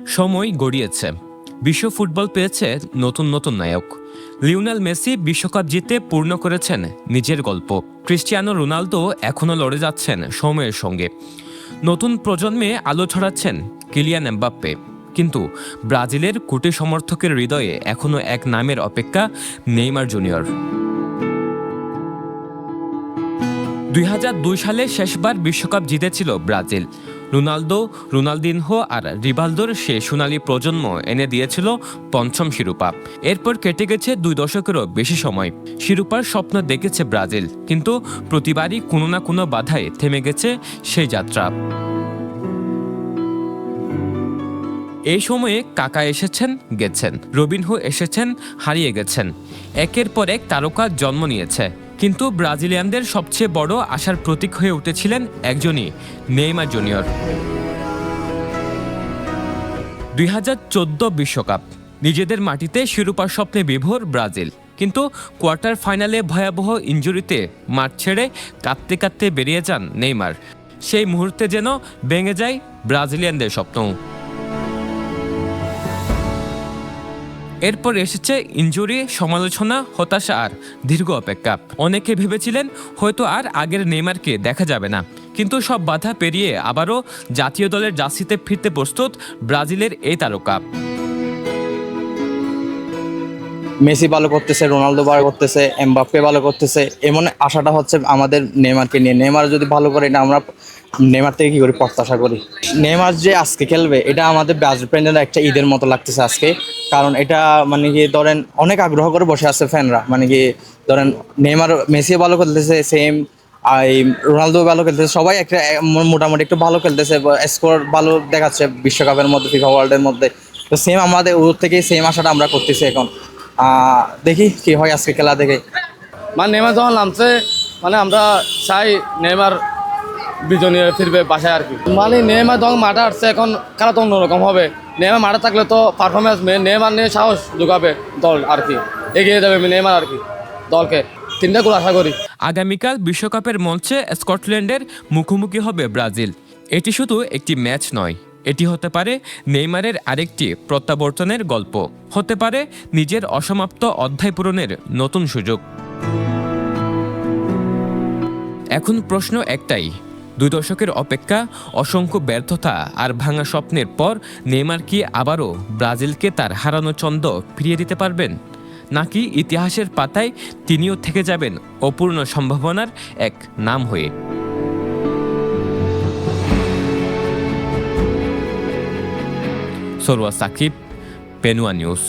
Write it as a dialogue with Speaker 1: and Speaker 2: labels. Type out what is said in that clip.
Speaker 1: সময় গড়িয়েছে, বিশ্ব ফুটবল পেয়েছে নতুন নতুন নায়ক। লিওনেল মেসি বিশ্বকাপ জিতে পূর্ণ করেছেন নিজের গল্প। ক্রিস্টিয়ানো রোনালদো এখনও লড়ে যাচ্ছেন সময়ের সঙ্গে। নতুন প্রজন্মে আলো ছড়াচ্ছেন কিলিয়ান এমবাপ্পে। কিন্তু ব্রাজিলের কোটি সমর্থকের হৃদয়ে এখনও এক নামের অপেক্ষা, নেইমার জুনিয়র। 2002 সালে শেষবার বিশ্বকাপ জিতেছিল ব্রাজিল। রোনালদো, রোনালদিনহো আর রিভালদোর সে সোনালি প্রজন্ম এনে দিয়েছিল পঞ্চম শিরোপা। এরপর কেটে গেছে 2 দশকেরও বেশি সময়। শিরোপার স্বপ্ন দেখেছে ব্রাজিল, কিন্তু প্রতিবারই কোনো না কোনো বাধায় থেমে গেছে সেই যাত্রা। এই সময়ে কাকা এসেছেন, গেছেন, রবিনহো এসেছেন, হারিয়ে গেছেন। একের পর এক তারকা জন্ম নিয়েছে, কিন্তু ব্রাজিলিয়ানদের সবচেয়ে বড় আশার প্রতীক হয়ে উঠেছিলেন একজনই, নেইমার জুনিয়র। 2014 বিশ্বকাপ, নিজেদের মাটিতে শিরোপার স্বপ্নে বিভোর ব্রাজিল, কিন্তু কোয়ার্টার ফাইনালে ভয়াবহ ইনজুরিতে মাঠ ছেড়ে কাঁদতে কাঁদতে বেরিয়ে যান নেইমার। সেই মুহূর্তে যেন ভেঙে যায় ব্রাজিলিয়ানদের স্বপ্ন। এরপর এসেছে ইনজুরি, সমালোচনা, হতাশা আর দীর্ঘ অপেক্ষা। অনেকে ভেবেছিলেন হয়তো আর আগের নেইমারকে দেখা যাবে না, কিন্তু সব বাধা পেরিয়ে আবারও জাতীয় দলের জার্সিতে ফিরতে প্রস্তুত ব্রাজিলের এই তারকা।
Speaker 2: মেসি ভালো করতেছে, রোনালদো ভালো করতেছে, এমবাপ্পে ভালো করতেছে, এমন আশাটা হচ্ছে আমাদের নেইমারকে নিয়ে। নেইমার যদি ভালো করে, এটা আমরা নেইমার থেকে কি করি প্রত্যাশা করি। নেইমার যে আজকে খেলবে, এটা আমাদের ব্রাজিল ফ্যানরা একটা ঈদের মতো লাগতেছে আজকে। কারণ এটা মানে কি ধরেন অনেক আগ্রহ করে বসে আছে ফ্যানরা। মানে কি ধরেন নেইমার, মেসিও ভালো খেলতেছে, সেম রোনালদো ভালো খেলতেছে, সবাই একটা মোটামুটি একটু ভালো খেলতেছে, স্কোর ভালো দেখাচ্ছে বিশ্বকাপের মধ্যে, ফিফা ওয়ার্ল্ডের মধ্যে। তো সেম আমাদের ওর থেকে সেম আশাটা আমরা করতেছি এখন। দেখি কি হয় আজকে খেলা দেখে।
Speaker 3: মানে নেইমার যখন নামছে, মানে আমরা চাই নেইমার বিজনীয় ফিরবে বাসায় আর কি। মানে নেইমার যখন মাঠে আসছে, এখন খেলা তো অন্যরকম হবে। নেইমার মাঠে থাকলে তো পারফরমেন্স নেইমার নিয়ে সাহস যোগাবে দল আর কি, এগিয়ে যাবে নেইমার আর কি দলকে। 3টা গোল আশা করি।
Speaker 1: আগামীকাল বিশ্বকাপের মঞ্চে স্কটল্যান্ডের মুখোমুখি হবে ব্রাজিল। এটি শুধু একটি ম্যাচ নয়, এটি হতে পারে নেইমারের আরেকটি প্রত্যাবর্তনের গল্প, হতে পারে নিজের অসমাপ্ত অধ্যায় পূরণের নতুন সুযোগ। এখন প্রশ্ন একটাই, 2 দশকের অপেক্ষা, অসংখ্য ব্যর্থতা আর ভাঙা স্বপ্নের পর নেইমার কি আবারও ব্রাজিলকে তার হারানো ছন্দ ফিরিয়ে দিতে পারবেন, নাকি ইতিহাসের পাতায় তিনিও থেকে যাবেন অপূর্ণ সম্ভাবনার এক নাম হয়ে? সরওয়ার সাকিব, পেনুয়া নিউজ।